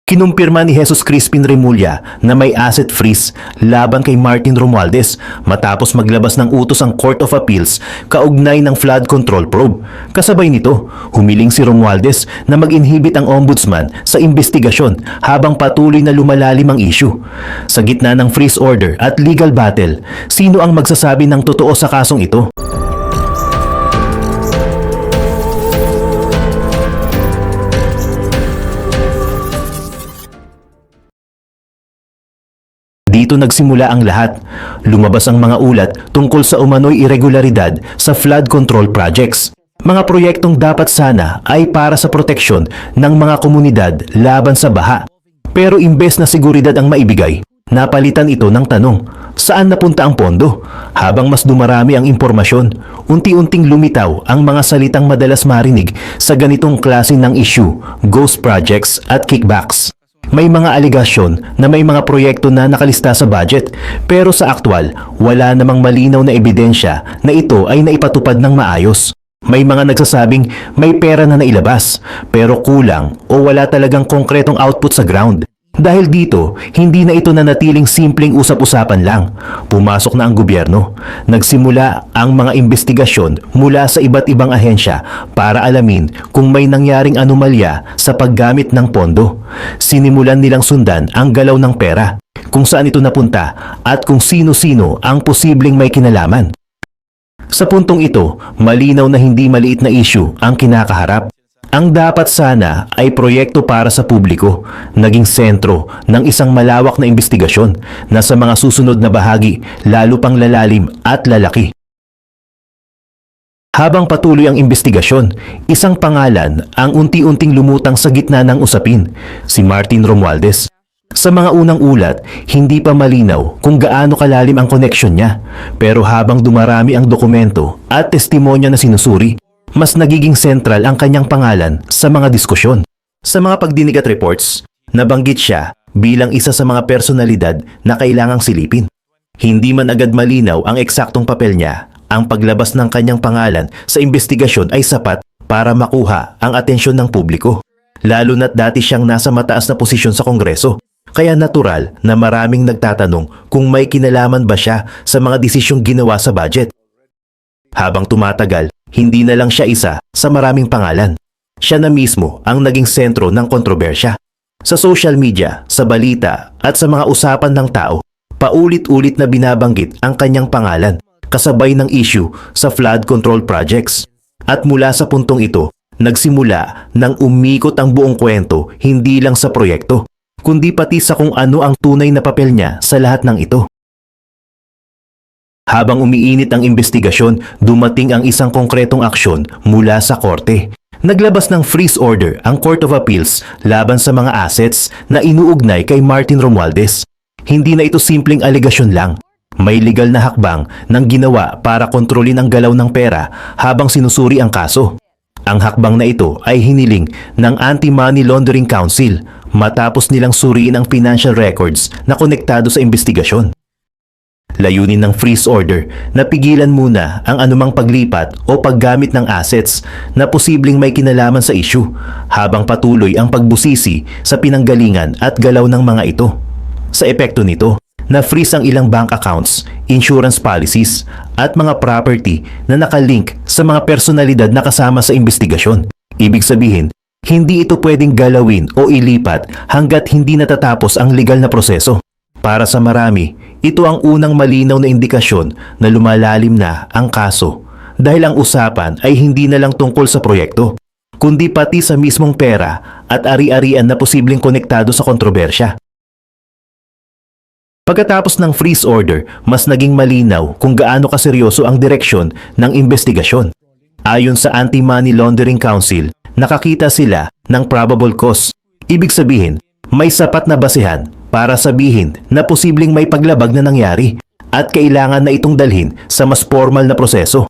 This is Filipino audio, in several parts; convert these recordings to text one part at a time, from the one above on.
Kinumpirma ni Jesus Crispin Remulla na may asset freeze laban kay Martin Romualdez matapos maglabas ng utos ang Court of Appeals kaugnay ng flood control probe. Kasabay nito, humiling si Romualdez na mag-inhibit ang ombudsman sa investigasyon habang patuloy na lumalalim ang issue. Sa gitna ng freeze order at legal battle, sino ang magsasabi ng totoo sa kasong ito? Dito nagsimula ang lahat. Lumabas ang mga ulat tungkol sa umano'y irregularidad sa flood control projects. Mga proyektong dapat sana ay para sa proteksyon ng mga komunidad laban sa baha. Pero imbes na seguridad ang maibigay, napalitan ito ng tanong, saan napunta ang pondo? Habang mas dumarami ang impormasyon, unti-unting lumitaw ang mga salitang madalas marinig sa ganitong klase ng issue, ghost projects at kickbacks. May mga aligasyon na may mga proyekto na nakalista sa budget, pero sa aktwal, wala namang malinaw na ebidensya na ito ay naipatupad ng maayos. May mga nagsasabing may pera na nailabas, pero kulang o wala talagang konkretong output sa ground. Dahil dito, hindi na ito nanatiling simpleng usap-usapan lang. Pumasok na ang gobyerno. Nagsimula ang mga investigasyon mula sa iba't ibang ahensya para alamin kung may nangyaring anomalya sa paggamit ng pondo. Sinimulan nilang sundan ang galaw ng pera, kung saan ito napunta at kung sino-sino ang posibleng may kinalaman. Sa puntong ito, malinaw na hindi maliit na issue ang kinakaharap. Ang dapat sana ay proyekto para sa publiko, naging sentro ng isang malawak na investigasyon na sa mga susunod na bahagi lalo pang lalalim at lalaki. Habang patuloy ang investigasyon, isang pangalan ang unti-unting lumutang sa gitna ng usapin, si Martin Romualdez. Sa mga unang ulat, hindi pa malinaw kung gaano kalalim ang koneksyon niya, pero habang dumarami ang dokumento at testimonya na sinusuri, mas nagiging sentral ang kanyang pangalan sa mga diskusyon. Sa mga pagdinig at reports, nabanggit siya bilang isa sa mga personalidad na kailangang silipin. Hindi man agad malinaw ang eksaktong papel niya, ang paglabas ng kanyang pangalan sa investigasyon ay sapat para makuha ang atensyon ng publiko. Lalo na't dati siyang nasa mataas na posisyon sa Kongreso, kaya natural na maraming nagtatanong kung may kinalaman ba siya sa mga desisyong ginawa sa budget. Habang tumatagal, hindi na lang siya isa sa maraming pangalan. Siya na mismo ang naging sentro ng kontrobersya. Sa social media, sa balita at sa mga usapan ng tao, paulit-ulit na binabanggit ang kanyang pangalan kasabay ng issue sa flood control projects. At mula sa puntong ito, nagsimula nang umikot ang buong kwento hindi lang sa proyekto, kundi pati sa kung ano ang tunay na papel niya sa lahat ng ito. Habang umiinit ang investigasyon, dumating ang isang konkretong aksyon mula sa korte. Naglabas ng freeze order ang Court of Appeals laban sa mga assets na inuugnay kay Martin Romualdez. Hindi na ito simpleng alegasyon lang. May legal na hakbang ng ginawa para kontrolin ang galaw ng pera habang sinusuri ang kaso. Ang hakbang na ito ay hiniling ng Anti-Money Laundering Council matapos nilang suriin ang financial records na konektado sa investigasyon. Layunin ng freeze order na pigilan muna ang anumang paglipat o paggamit ng assets na posibleng may kinalaman sa issue habang patuloy ang pagbusisi sa pinanggalingan at galaw ng mga ito. Sa epekto nito, na-freeze ang ilang bank accounts, insurance policies at mga property na nakalink sa mga personalidad na kasama sa investigasyon. Ibig sabihin, hindi ito pwedeng galawin o ilipat hanggat hindi natatapos ang legal na proseso. Para sa marami, ito ang unang malinaw na indikasyon na lumalalim na ang kaso dahil ang usapan ay hindi na lang tungkol sa proyekto, kundi pati sa mismong pera at ari-arian na posibleng konektado sa kontrobersya. Pagkatapos ng freeze order, mas naging malinaw kung gaano kaseryoso ang direksyon ng investigasyon. Ayon sa Anti-Money Laundering Council, nakakita sila ng probable cause. Ibig sabihin, may sapat na basehan para sabihin na posibleng may paglabag na nangyari at kailangan na itong dalhin sa mas formal na proseso.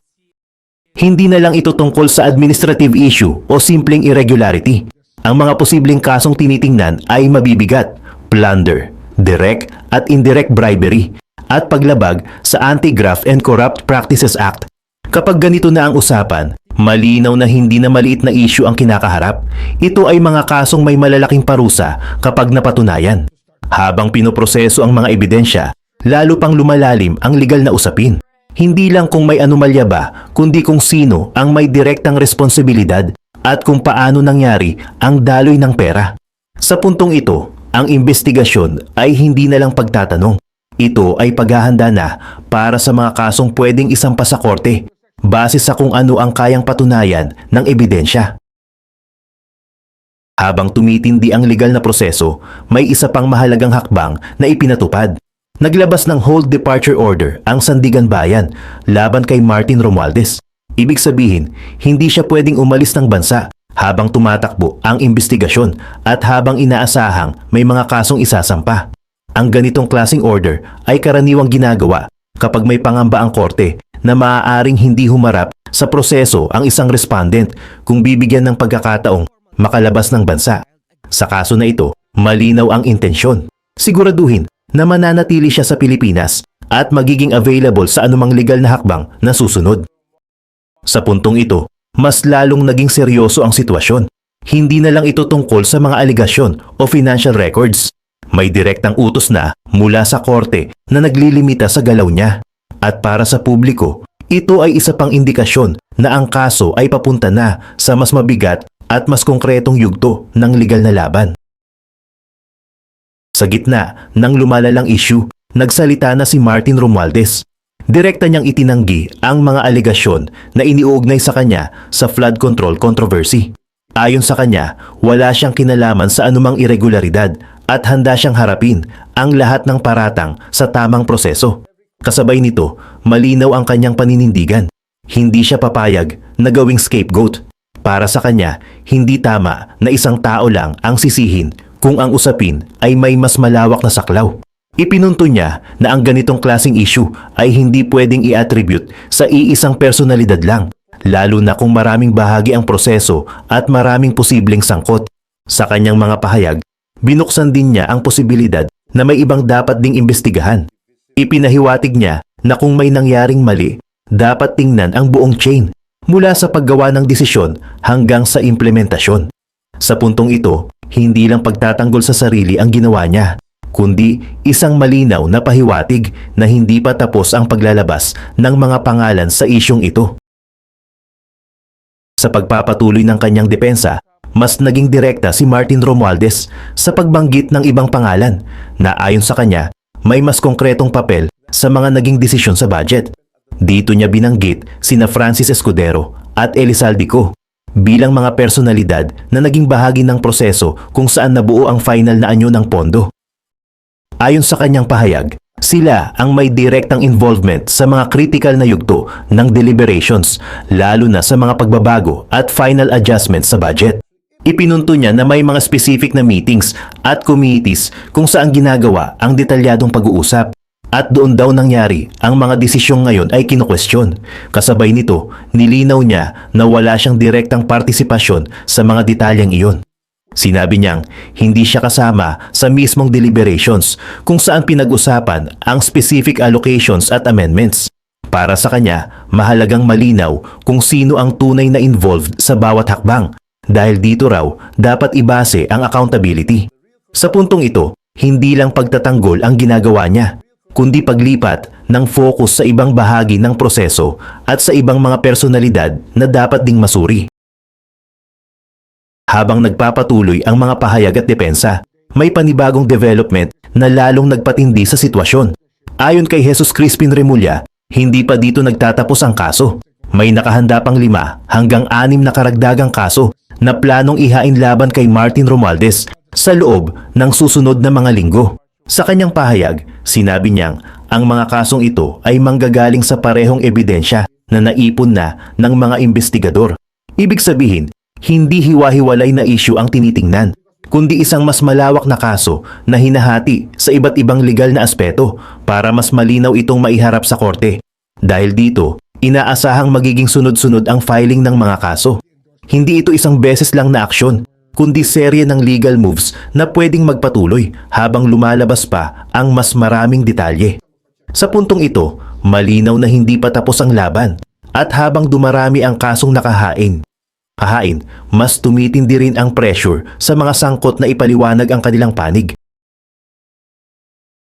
Hindi na lang ito tungkol sa administrative issue o simpleng irregularity. Ang mga posibleng kasong tinitingnan ay mabibigat, plunder, direct at indirect bribery, at paglabag sa Anti-Graft and Corrupt Practices Act. Kapag ganito na ang usapan, Malinaw na hindi na maliit na issue ang kinakaharap. Ito ay mga kasong may malalaking parusa kapag napatunayan. Habang pinoproseso ang mga ebidensya, lalo pang lumalalim ang legal na usapin. Hindi lang kung may anomalya ba, kundi kung sino ang may direktang responsibilidad at kung paano nangyari ang daloy ng pera. Sa puntong ito, ang investigasyon ay hindi na lang pagtatanong. Ito ay paghahanda na para sa mga kasong pwedeng isampa sa korte base sa kung ano ang kayang patunayan ng ebidensya. Habang tumitindi ang legal na proseso, may isa pang mahalagang hakbang na ipinatupad. Naglabas ng hold departure order ang Sandigan Bayan laban kay Martin Romualdez. Ibig sabihin, hindi siya pwedeng umalis ng bansa habang tumatakbo ang investigasyon at habang inaasahang may mga kasong isasampa. Ang ganitong klaseng order ay karaniwang ginagawa kapag may pangamba ang korte na maaaring hindi humarap sa proseso ang isang respondent kung bibigyan ng pagkakataong makalabas ng bansa. Sa kaso na ito, malinaw ang intensyon. Siguraduhin na mananatili siya sa Pilipinas at magiging available sa anumang legal na hakbang na susunod. Sa puntong ito, mas lalong naging seryoso ang sitwasyon. Hindi na lang ito tungkol sa mga aligasyon o financial records. May direktang utos na mula sa korte na naglilimita sa galaw niya. At para sa publiko, ito ay isa pang indikasyon na ang kaso ay papunta na sa mas mabigat at mas konkretong yugto ng legal na laban. Sa gitna ng lumalalang issue, nagsalita na si Martin Romualdez. Direkta niyang itinanggi ang mga aligasyon na iniuugnay sa kanya sa flood control controversy. Ayon sa kanya, wala siyang kinalaman sa anumang irregularidad at handa siyang harapin ang lahat ng paratang sa tamang proseso. Kasabay nito, malinaw ang kanyang paninindigan. Hindi siya papayag na gawing scapegoat. Para sa kanya, hindi tama na isang tao lang ang sisihin kung ang usapin ay may mas malawak na saklaw. Ipinunto niya na ang ganitong klaseng issue ay hindi pwedeng i-attribute sa iisang personalidad lang, lalo na kung maraming bahagi ang proseso at maraming posibleng sangkot. Sa kanyang mga pahayag, binuksan din niya ang posibilidad na may ibang dapat ding imbestigahan. Ipinahiwatig niya na kung may nangyaring mali, dapat tingnan ang buong chain mula sa paggawa ng desisyon hanggang sa implementasyon. Sa puntong ito, hindi lang pagtatanggol sa sarili ang ginawa niya, kundi isang malinaw na pahiwatig na hindi pa tapos ang paglalabas ng mga pangalan sa isyong ito. Sa pagpapatuloy ng kanyang depensa, mas naging direkta si Martin Romualdez sa pagbanggit ng ibang pangalan na ayon sa kanya, may mas konkretong papel sa mga naging desisyon sa budget. Dito niya binanggit sina Francis Escudero at Elizalde Co bilang mga personalidad na naging bahagi ng proseso kung saan nabuo ang final na anyo ng pondo. Ayon sa kanyang pahayag, sila ang may direktang involvement sa mga critical na yugto ng deliberations, lalo na sa mga pagbabago at final adjustments sa budget. Ipinunto niya na may mga specific na meetings at committees kung saan ginagawa ang detalyadong pag-uusap. At doon daw nangyari ang mga desisyong ngayon ay kinukwestiyon. Kasabay nito, nilinaw niya na wala siyang direktang partisipasyon sa mga detalyeng iyon. Sinabi niyang hindi siya kasama sa mismong deliberations kung saan pinag-usapan ang specific allocations at amendments. Para sa kanya, mahalagang malinaw kung sino ang tunay na involved sa bawat hakbang. Dahil dito raw, dapat ibase ang accountability. Sa puntong ito, hindi lang pagtatanggol ang ginagawa niya, kundi paglipat ng focus sa ibang bahagi ng proseso at sa ibang mga personalidad na dapat ding masuri. Habang nagpapatuloy ang mga pahayag at depensa, may panibagong development na lalong nagpatindi sa sitwasyon. Ayon kay Jesus Crispin Remulla, hindi pa dito nagtatapos ang kaso. May nakahanda pang 5 hanggang 6 na karagdagang kaso na planong ihain laban kay Martin Romualdez sa loob ng susunod na mga linggo. Sa kanyang pahayag, sinabi niyang ang mga kasong ito ay manggagaling sa parehong ebidensya na naipon na ng mga investigador. Ibig sabihin, hindi hiwa-hiwalay na issue ang tinitingnan, kundi isang mas malawak na kaso na hinahati sa iba't ibang legal na aspeto para mas malinaw itong maiharap sa korte. Dahil dito, inaasahang magiging sunod-sunod ang filing ng mga kaso. Hindi ito isang beses lang na aksyon, kundi serye ng legal moves na pwedeng magpatuloy habang lumalabas pa ang mas maraming detalye. Sa puntong ito, malinaw na hindi pa tapos ang laban. At habang dumarami ang kasong nakahain, mas tumitindi rin ang pressure sa mga sangkot na ipaliwanag ang kanilang panig.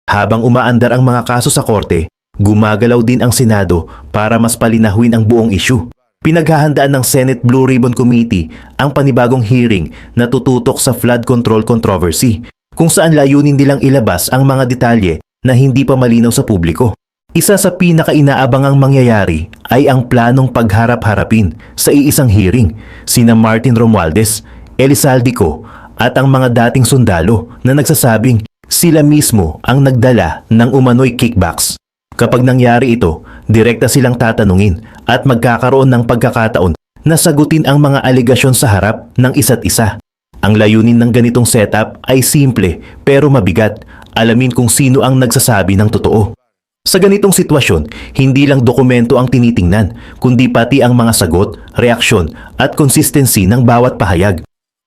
Habang umaandar ang mga kaso sa korte, gumagalaw din ang Senado para mas palinahuin ang buong issue. Pinaghahandaan ng Senate Blue Ribbon Committee ang panibagong hearing na tututok sa flood control controversy, kung saan layunin nilang ilabas ang mga detalye na hindi pa malinaw sa publiko. Isa sa pinaka-inaabangang mangyayari ay ang planong pagharap-harapin sa iisang hearing sina Martin Romualdez, Elizalde Co at ang mga dating sundalo na nagsasabing sila mismo ang nagdala ng umano'y kickbacks. Kapag nangyari ito, direkta silang tatanungin at magkakaroon ng pagkakataon na sagutin ang mga aligasyon sa harap ng isa't isa. Ang layunin ng ganitong setup ay simple pero mabigat. Alamin kung sino ang nagsasabi ng totoo. Sa ganitong sitwasyon, hindi lang dokumento ang tinitingnan, kundi pati ang mga sagot, reaksyon at consistency ng bawat pahayag.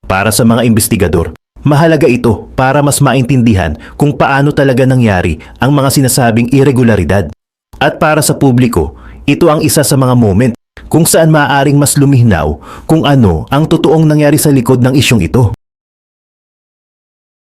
Para sa mga investigador, mahalaga ito para mas maintindihan kung paano talaga nangyari ang mga sinasabing irregularidad. At para sa publiko, ito ang isa sa mga moment kung saan maaaring mas lumihnaw kung ano ang totoong nangyari sa likod ng isyong ito.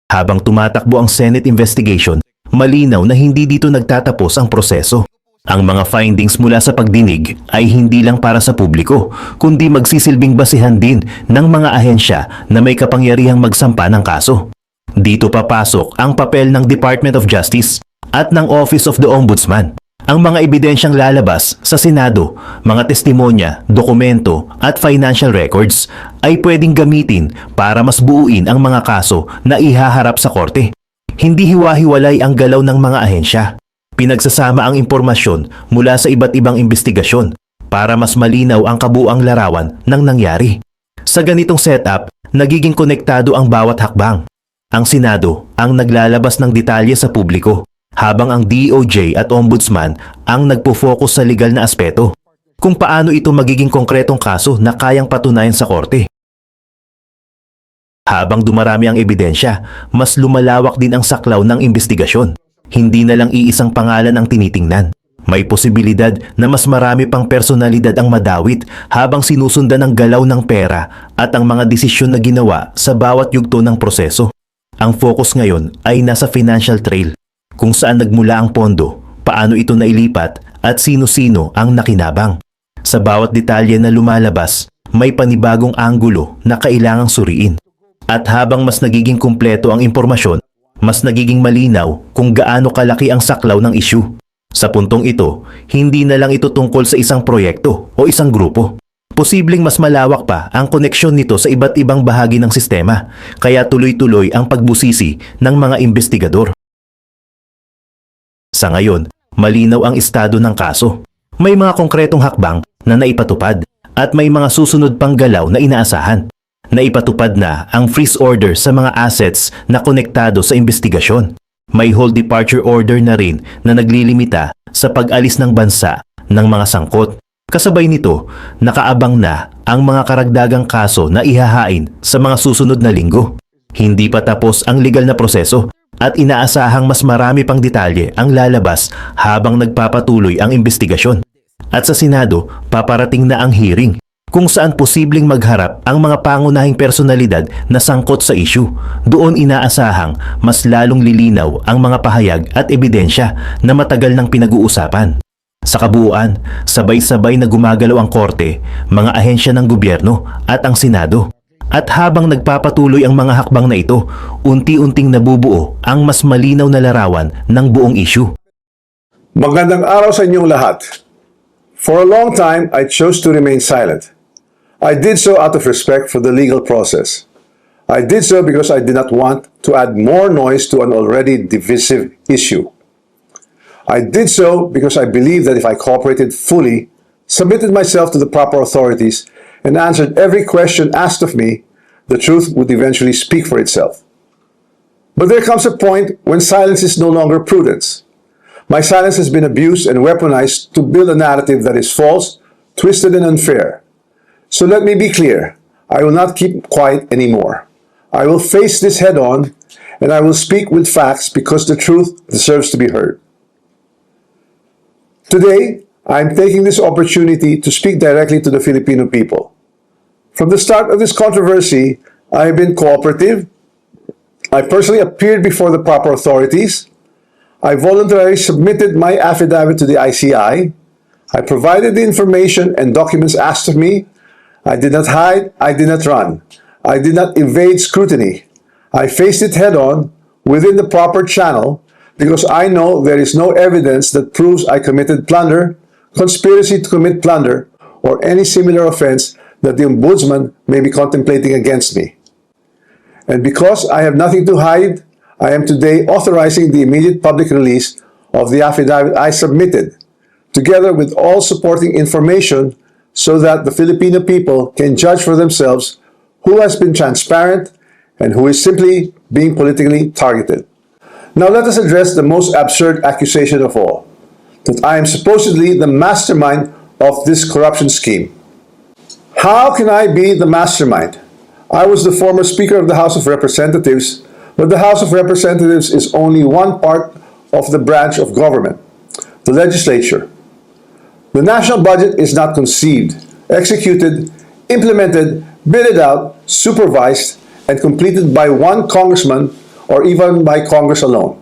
Habang tumatakbo ang Senate investigation, malinaw na hindi dito nagtatapos ang proseso. Ang mga findings mula sa pagdinig ay hindi lang para sa publiko, kundi magsisilbing basihan din ng mga ahensya na may kapangyarihang magsampa ng kaso. Dito papasok ang papel ng Department of Justice at ng Office of the Ombudsman. Ang mga ebidensyang lalabas sa Senado, mga testimonya, dokumento at financial records ay pwedeng gamitin para mas buuin ang mga kaso na ihaharap sa korte. Hindi hiwa-hiwalay ang galaw ng mga ahensya. Pinagsasama ang impormasyon mula sa iba't ibang investigasyon para mas malinaw ang kabuuang larawan ng nangyari. Sa ganitong setup, nagiging konektado ang bawat hakbang. Ang Senado ang naglalabas ng detalye sa publiko, habang ang DOJ at Ombudsman ang nagpo-focus sa legal na aspeto, kung paano ito magiging konkretong kaso na kayang patunayan sa korte. Habang dumarami ang ebidensya, mas lumalawak din ang saklaw ng investigasyon. Hindi na lang iisang pangalan ang tinitingnan. May posibilidad na mas marami pang personalidad ang madawit habang sinusundan ang galaw ng pera at ang mga desisyon na ginawa sa bawat yugto ng proseso. Ang focus ngayon ay nasa financial trail, kung saan nagmula ang pondo, paano ito nailipat at sino-sino ang nakinabang. Sa bawat detalye na lumalabas, may panibagong anggulo na kailangang suriin. At habang mas nagiging kumpleto ang impormasyon, mas nagiging malinaw kung gaano kalaki ang saklaw ng issue. Sa puntong ito, hindi na lang ito tungkol sa isang proyekto o isang grupo. Posibleng mas malawak pa ang koneksyon nito sa iba't ibang bahagi ng sistema, kaya tuloy-tuloy ang pagbusisi ng mga investigador. Sa ngayon, malinaw ang estado ng kaso. May mga konkretong hakbang na naipatupad at may mga susunod pang galaw na inaasahan. Naipatupad na ang freeze order sa mga assets na konektado sa investigasyon. May hold departure order na rin na naglilimita sa pag-alis ng bansa ng mga sangkot. Kasabay nito, nakaabang na ang mga karagdagang kaso na ihahain sa mga susunod na linggo. Hindi pa tapos ang legal na proseso at inaasahang mas marami pang detalye ang lalabas habang nagpapatuloy ang investigasyon. At sa Senado, paparating na ang hearing, kung saan posibleng magharap ang mga pangunahing personalidad na sangkot sa issue. Doon inaasahang mas lalong lilinaw ang mga pahayag at ebidensya na matagal nang pinag-uusapan. Sa kabuuan, sabay-sabay na gumagalaw ang korte, mga ahensya ng gobyerno at ang Senado. At habang nagpapatuloy ang mga hakbang na ito, unti-unting nabubuo ang mas malinaw na larawan ng buong issue. Magandang araw sa inyong lahat. For a long time, I chose to remain silent. I did so out of respect for the legal process. I did so because I did not want to add more noise to an already divisive issue. I did so because I believed that if I cooperated fully, submitted myself to the proper authorities, and answered every question asked of me, the truth would eventually speak for itself. But there comes a point when silence is no longer prudence. My silence has been abused and weaponized to build a narrative that is false, twisted, and unfair. So let me be clear, I will not keep quiet anymore. I will face this head on, and I will speak with facts because the truth deserves to be heard. Today, I'm taking this opportunity to speak directly to the Filipino people. From the start of this controversy, I have been cooperative. I personally appeared before the proper authorities. I voluntarily submitted my affidavit to the ICI. I provided the information and documents asked of me. I did not hide. I did not run. I did not evade scrutiny. I faced it head on within the proper channel because I know there is no evidence that proves I committed plunder, conspiracy to commit plunder, or any similar offense that the Ombudsman may be contemplating against me. And because I have nothing to hide, I am today authorizing the immediate public release of the affidavit I submitted, together with all supporting information so that the Filipino people can judge for themselves who has been transparent and who is simply being politically targeted. Now let us address the most absurd accusation of all, that I am supposedly the mastermind of this corruption scheme. How can I be the mastermind? I was the former Speaker of the House of Representatives, but the House of Representatives is only one part of the branch of government, the legislature. The national budget is not conceived, executed, implemented, bidded out, supervised, and completed by one congressman or even by Congress alone,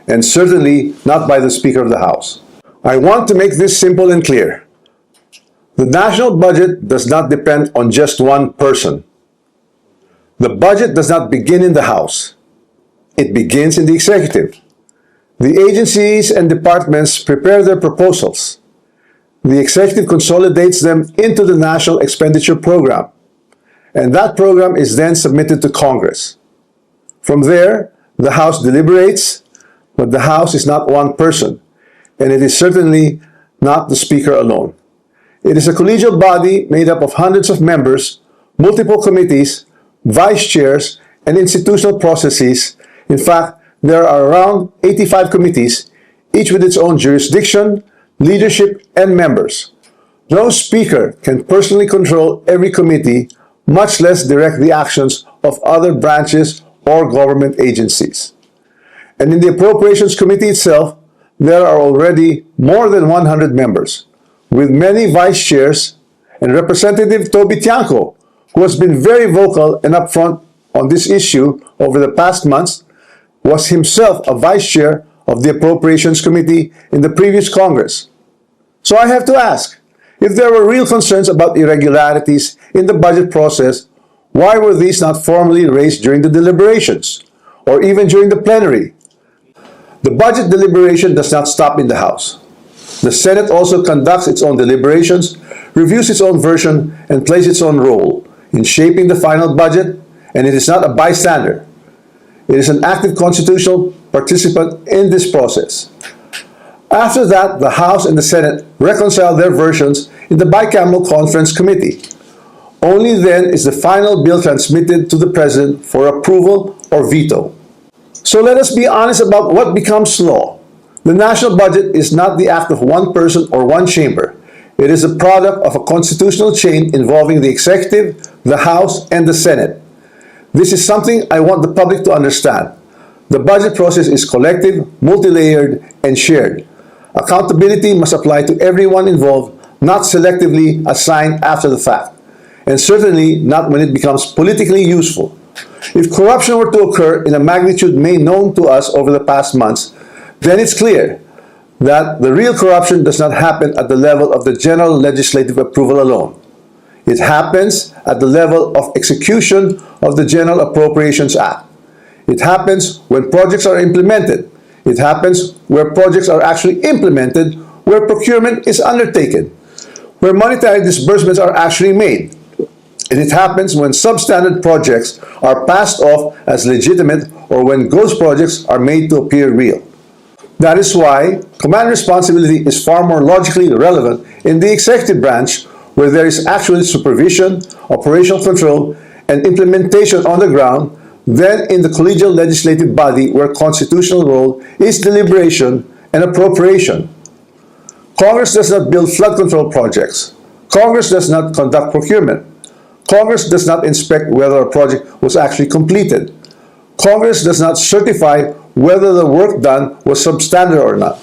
and certainly not by the Speaker of the House. I want to make this simple and clear. The national budget does not depend on just one person. The budget does not begin in the House. It begins in the executive. The agencies and departments prepare their proposals. The executive consolidates them into the National Expenditure Program, and that program is then submitted to Congress. From there, the House deliberates, but the House is not one person, and it is certainly not the Speaker alone. It is a collegial body made up of hundreds of members, multiple committees, vice chairs, and institutional processes. In fact, there are around 85 committees, each with its own jurisdiction, leadership, and members. No speaker can personally control every committee, much less direct the actions of other branches or government agencies. And in the Appropriations Committee itself, there are already more than 100 members, with many vice chairs, and Representative Toby Tiangco, who has been very vocal and upfront on this issue over the past months, was himself a vice chair of the Appropriations Committee in the previous Congress. So I have to ask, if there were real concerns about irregularities in the budget process, why were these not formally raised during the deliberations, or even during the plenary? The budget deliberation does not stop in the House. The Senate also conducts its own deliberations, reviews its own version, and plays its own role in shaping the final budget, and it is not a bystander. It is an active constitutional participant in this process. After that, the House and the Senate reconcile their versions in the bicameral conference committee. Only then is the final bill transmitted to the President for approval or veto. So let us be honest about what becomes law. The national budget is not the act of one person or one chamber. It is a product of a constitutional chain involving the executive, the House, and the Senate. This is something I want the public to understand. The budget process is collective, multi-layered, and shared. Accountability must apply to everyone involved, not selectively assigned after the fact, and certainly not when it becomes politically useful. If corruption were to occur in a magnitude made known to us over the past months, then it's clear that the real corruption does not happen at the level of the general legislative approval alone. It happens at the level of execution of the General Appropriations Act. It happens when projects are implemented. It happens where projects are actually implemented, where procurement is undertaken, where monetary disbursements are actually made. And it happens when substandard projects are passed off as legitimate or when ghost projects are made to appear real. That is why command responsibility is far more logically relevant in the executive branch, where there is actually supervision, operational control, and implementation on the ground, than in the collegial legislative body where constitutional role is deliberation and appropriation. Congress does not build flood control projects. Congress does not conduct procurement. Congress does not inspect whether a project was actually completed. Congress does not certify whether the work done was substandard or not.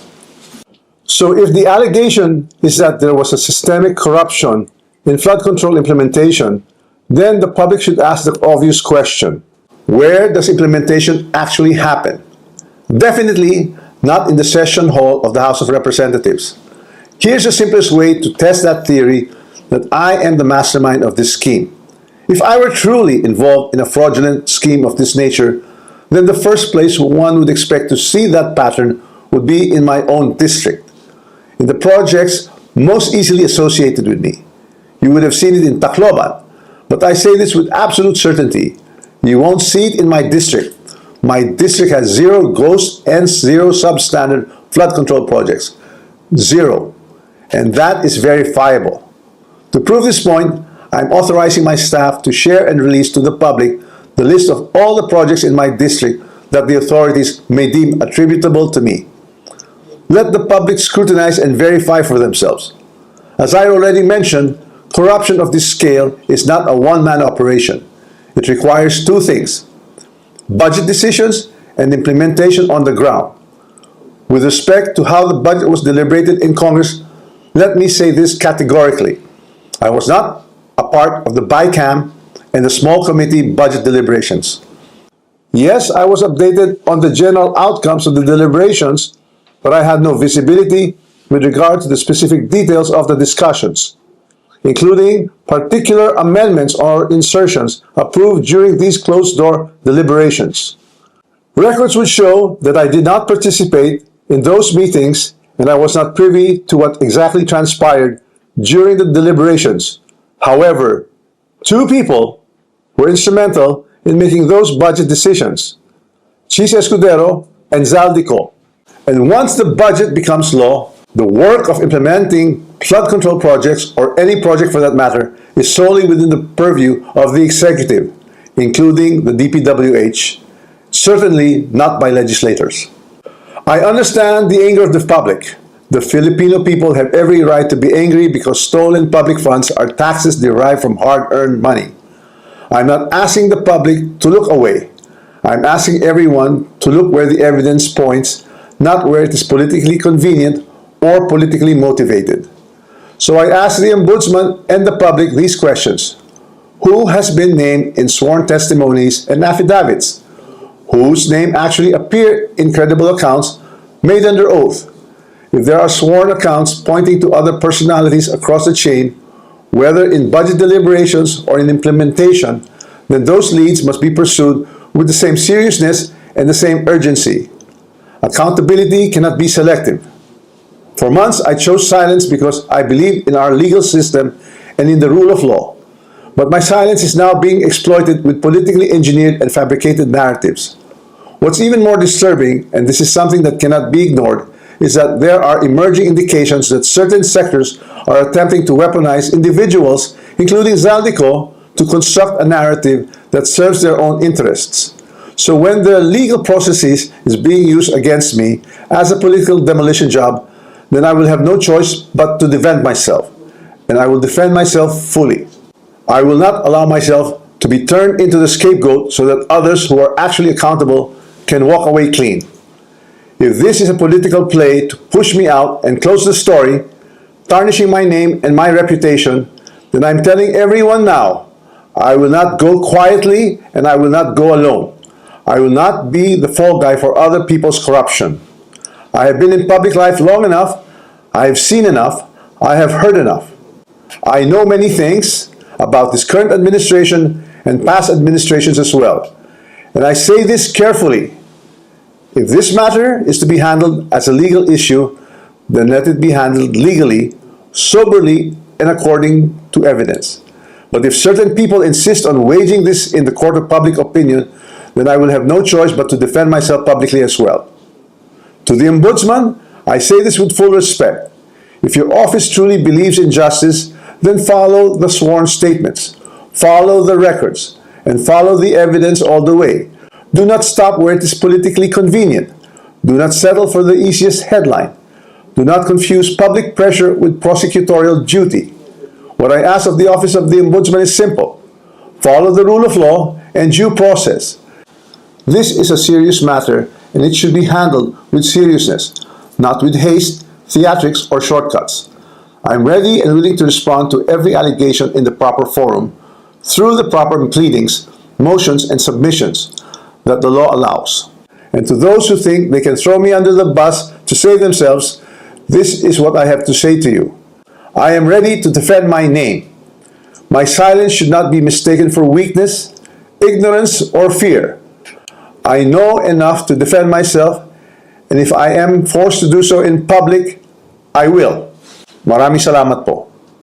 So if the allegation is that there was a systemic corruption in flood control implementation, then the public should ask the obvious question: where does implementation actually happen? Definitely not in the session hall of the House of Representatives. Here's the simplest way to test that theory that I am the mastermind of this scheme. If I were truly involved in a fraudulent scheme of this nature, then the first place one would expect to see that pattern would be in my own district, in the projects most easily associated with me. You would have seen it in Tacloban, but I say this with absolute certainty. You won't see it in my district. My district has 0 ghost and 0 substandard flood control projects. 0. And that is verifiable. To prove this point, I'm authorizing my staff to share and release to the public the list of all the projects in my district that the authorities may deem attributable to me. Let the public scrutinize and verify for themselves. As I already mentioned, corruption of this scale is not a one-man operation. It requires 2 things: budget decisions and implementation on the ground. With respect to how the budget was deliberated in Congress, let me say this categorically. I was not a part of the BICAM and the small committee budget deliberations. Yes, I was updated on the general outcomes of the deliberations, but I had no visibility with regard to the specific details of the discussions, including particular amendments or insertions approved during these closed-door deliberations. Records would show that I did not participate in those meetings and I was not privy to what exactly transpired during the deliberations. However, 2 people were instrumental in making those budget decisions: Chis Escudero and Zaldico. And once the budget becomes law, the work of implementing flood control projects, or any project for that matter, is solely within the purview of the executive, including the DPWH, certainly not by legislators. I understand the anger of the public. The Filipino people have every right to be angry because stolen public funds are taxes derived from hard-earned money. I'm not asking the public to look away. I'm asking everyone to look where the evidence points, not where it is politically convenient or politically motivated. So I ask the Ombudsman and the public these questions: who has been named in sworn testimonies and affidavits? Whose name actually appeared in credible accounts made under oath? If there are sworn accounts pointing to other personalities across the chain, whether in budget deliberations or in implementation, then those leads must be pursued with the same seriousness and the same urgency. Accountability cannot be selective. For months, I chose silence because I believe in our legal system and in the rule of law. But my silence is now being exploited with politically engineered and fabricated narratives. What's even more disturbing, and this is something that cannot be ignored, is that there are emerging indications that certain sectors are attempting to weaponize individuals, including Zaldico, to construct a narrative that serves their own interests. So when the legal processes is being used against me as a political demolition job, then I will have no choice but to defend myself. And I will defend myself fully. I will not allow myself to be turned into the scapegoat so that others who are actually accountable can walk away clean. If this is a political play to push me out and close the story, tarnishing my name and my reputation, then I'm telling everyone now, I will not go quietly and I will not go alone. I will not be the fall guy for other people's corruption. I have been in public life long enough. I have seen enough. I have heard enough. I know many things about this current administration and past administrations as well. And I say this carefully. If this matter is to be handled as a legal issue, then let it be handled legally, soberly, and according to evidence. But if certain people insist on waging this in the court of public opinion, then I will have no choice but to defend myself publicly as well. To the Ombudsman, I say this with full respect. If your office truly believes in justice, then follow the sworn statements, follow the records, and follow the evidence all the way. Do not stop where it is politically convenient. Do not settle for the easiest headline. Do not confuse public pressure with prosecutorial duty. What I ask of the Office of the Ombudsman is simple. Follow the rule of law and due process. This is a serious matter and it should be handled with seriousness, not with haste, theatrics, or shortcuts. I'm ready and willing to respond to every allegation in the proper forum through the proper pleadings, motions, and submissions that the law allows. And to those who think they can throw me under the bus to save themselves, this is what I have to say to you. I am ready to defend my name. My silence should not be mistaken for weakness, ignorance, or fear. I know enough to defend myself, and if I am forced to do so in public, I will. Maraming salamat po.